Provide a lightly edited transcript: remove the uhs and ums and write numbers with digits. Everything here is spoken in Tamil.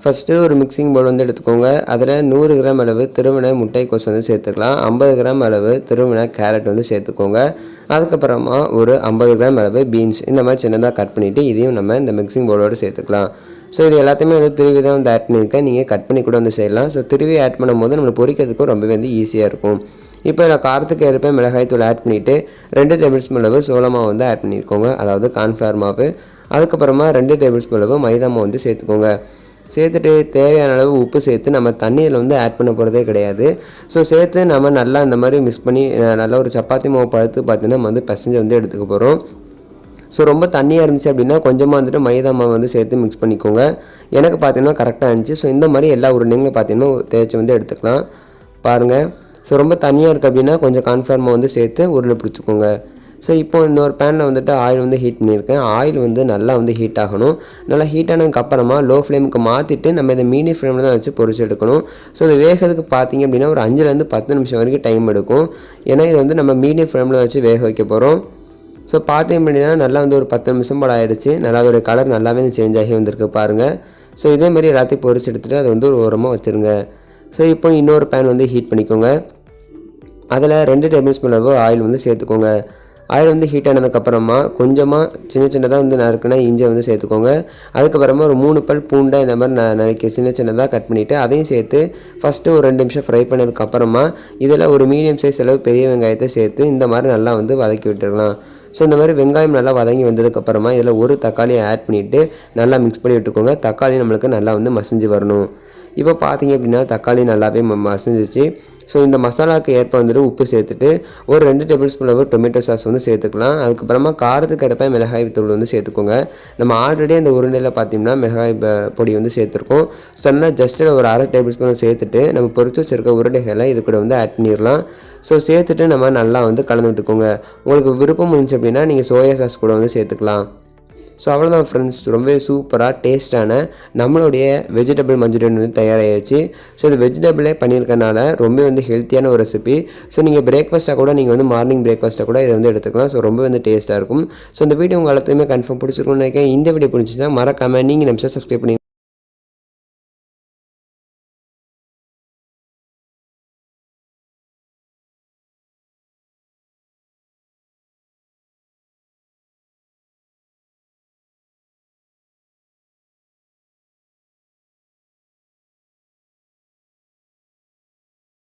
ஃபஸ்ட்டு ஒரு மிக்சிங் பவுல் வந்து எடுத்துக்கோங்க. அதில் 100 கிராம் அளவு திருவன முட்டைக்கோஸ் வந்து சேர்த்துக்கலாம். 50 கிராம் அளவு திருவன கேரட் வந்து சேர்த்துக்கோங்க. அதுக்கப்புறமா ஒரு 50 கிராம் அளவு பீன்ஸ் இந்த மாதிரி சின்னதாக கட் பண்ணிவிட்டு இதையும் நம்ம இந்த மிக்சிங் பவுலோடு சேர்த்துக்கலாம். ஸோ இது எல்லாத்தையுமே வந்து திருவி தான் வந்து ஆட் பண்ணியிருக்கேன். நீங்கள் கட் பண்ணி கூட வந்து செய்யலாம். ஸோ திருவி ஆட் பண்ணும்போது நம்மளுக்கு பொரிக்கிறதுக்கும் ரொம்பவே வந்து ஈஸியாக இருக்கும். இப்போ இதில் காரத்துக்கு ஏற்ப மிளகாய் தூள் ஆட் பண்ணிவிட்டு 2 டேபிள் ஸ்பூன் அளவு சோள மாவு வந்து ஆட் பண்ணியிருக்கோங்க. அதாவது கார்ன்ஃப்ளவர் மாவு. அதுக்கப்புறமா 2 டேபிள் ஸ்பூன் அளவு மைதா மாவு வந்து சேர்த்துக்கோங்க. சேர்த்துட்டு தேவையான அளவு உப்பு சேர்த்து நம்ம தண்ணியில் வந்து ஆட் பண்ண போகிறதே கிடையாது. ஸோ சேர்த்து நம்ம நல்லா இந்த மாதிரி மிக்ஸ் பண்ணி நல்லா ஒரு சப்பாத்தி மாவு பழுத்து பார்த்தீங்கன்னா நம்ம வந்து பிசைஞ்சு வந்து எடுத்துக்க போகிறோம். ஸோ ரொம்ப தண்ணியாக இருந்துச்சு அப்படின்னா கொஞ்சமாக வந்துட்டு மைதா மாவு வந்து சேர்த்து மிக்ஸ் பண்ணிக்கோங்க. எனக்கு பார்த்தீங்கன்னா கரெக்டாக இருந்துச்சு. ஸோ இந்த மாதிரி எல்லா உருண்டைங்களும் பார்த்தீங்கன்னா தேய்ச்சி வந்து எடுத்துக்கலாம். பாருங்கள். ஸோ ரொம்ப தண்ணியாக இருக்குது அப்படின்னா கொஞ்சம் கார்ன்ஃப்ளவர் மாவு வந்து சேர்த்து உருளை பிடிச்சிக்கோங்க. ஸோ இப்போ இன்னொரு பேனில் வந்துட்டு ஆயில் வந்து ஹீட் பண்ணியிருக்கேன். ஆயில் வந்து நல்லா வந்து ஹீட் ஆகணும். நல்லா ஹீட் ஆனதுக்கப்புறமா லோ ஃப்ளேமுக்கு மாற்றிட்டு நம்ம இதை மீடியம் ஃப்ளேமில் தான் வச்சு பொரிச்சு எடுக்கணும். ஸோ இது வேகிறதுக்கு பார்த்தீங்க அப்படின்னா ஒரு 5லேருந்து 10 நிமிஷம் வரைக்கும் டைம் எடுக்கும். ஏன்னா இது வந்து நம்ம மீடியம் ஃப்ளேமில் வச்சு வேக வைக்க போகிறோம். ஸோ பார்த்தீங்க அப்படின்னா நல்லா வந்து ஒரு 10 நிமிஷம் போல் ஆகிடுச்சு. நல்லா அதோடைய கலர் நல்லாவே சேஞ்ச் ஆகி வந்திருக்கு பாருங்கள். ஸோ இதேமாதிரி எல்லாத்தையும் பொரிச்சு எடுத்துகிட்டு அதை வந்து ஒரு ஓரமாக வச்சுருங்க. ஸோ இப்போ இன்னொரு பேன் வந்து ஹீட் பண்ணிக்கோங்க. அதில் 2 டேபிள் ஸ்பூன் அளவு ஆயில் வந்து சேர்த்துக்கோங்க. ஆயில் வந்து ஹீட் ஆனதுக்கப்புறமா கொஞ்சமாக சின்னதாக வந்து நறுக்குனா இஞ்சி வந்து சேர்த்துக்கோங்க. அதுக்கப்புறமா ஒரு 3 பல் பூண்டை இந்த மாதிரி நறுக்கி சின்னதாக கட் பண்ணிவிட்டு அதையும் சேர்த்து ஃபஸ்ட்டு ஒரு 2 நிமிஷம் ஃப்ரை பண்ணதுக்கப்புறமா இதில் ஒரு மீடியம் சைஸ் அளவு பெரிய வெங்காயத்தை சேர்த்து இந்த மாதிரி நல்லா வந்து வதக்கி விட்டுடலாம். ஸோ இந்த மாதிரி வெங்காயம் நல்லா வதங்கி வந்ததுக்கப்புறமா இதில் ஒரு தக்காளியை ஆட் பண்ணிவிட்டு நல்லா மிக்ஸ் பண்ணி விட்டுக்கோங்க. தக்காளி நம்மளுக்கு நல்லா வந்து மசிஞ்சு வரணும். இப்போ பார்த்தீங்க அப்படின்னா தக்காளி நல்லாவே மசிஞ்சிச்சு. ஸோ இந்த மசாலாவுக்கு ஏற்ப வந்துட்டு உப்பு சேர்த்துட்டு ஒரு 2 டேபிள் ஸ்பூன் அளவு டொமேட்டோ சாஸ் வந்து சேர்த்துக்கலாம். அதுக்கப்புறமா காரத்துக்கு ஏற்ப மிளகாய் தூள் வந்து சேர்த்துக்கோங்க. நம்ம ஆல்ரெடி அந்த உருண்டையில் பார்த்தீங்கன்னா மிளகாய் பொடி வந்து சேர்த்துருக்கோம். சொன்னால் ஜஸ்ட்டு ஒரு 1/2 டேபிள் ஸ்பூன் சேர்த்துட்டு நம்ம பொரிச்சு வச்சுருக்க உருண்டைகளை இது கூட வந்து ஆட் பண்ணிடலாம். ஸோ சேர்த்துட்டு நம்ம நல்லா வந்து கலந்து விட்டுக்கோங்க. உங்களுக்கு விருப்பம் இருந்துச்சு அப்படின்னா நீங்கள் சோயா சாஸ் கூட வந்து சேர்த்துக்கலாம். ஸோ அவ்வளோதான் ஃப்ரெண்ட்ஸ், ரொம்பவே சூப்பராக டேஸ்ட்டான நம்மளுடைய வெஜிடபிள் மஞ்சூரியன் வந்து தயாராகிடுச்சு. ஸோ இது வெஜிடபிளே பண்ணியிருக்கனால ரொம்ப வந்து ஹெல்த்தியான ஒரு ரெசிபி. ஸோ நீங்கள் பிரேக்ஃபாஸ்ட்டாக கூட நீங்கள் வந்து மார்னிங் பிரேக்ஃபாஸ்ட்டாக கூட இதை வந்து எடுத்துக்கலாம். ஸோ ரொம்ப வந்து டேஸ்ட்டாக இருக்கும். ஸோ இந்த வீடியோ உங்கள் எல்லாத்தையுமே கன்ஃபார்ம் பிடிச்சிருக்கும்னு நினைக்கிறேன். இந்த வீடியோ பிடிச்சிச்சுன்னா மறக்காமல் நீங்கள் நம்ம சப்ஸ்கிரைப் பண்ணி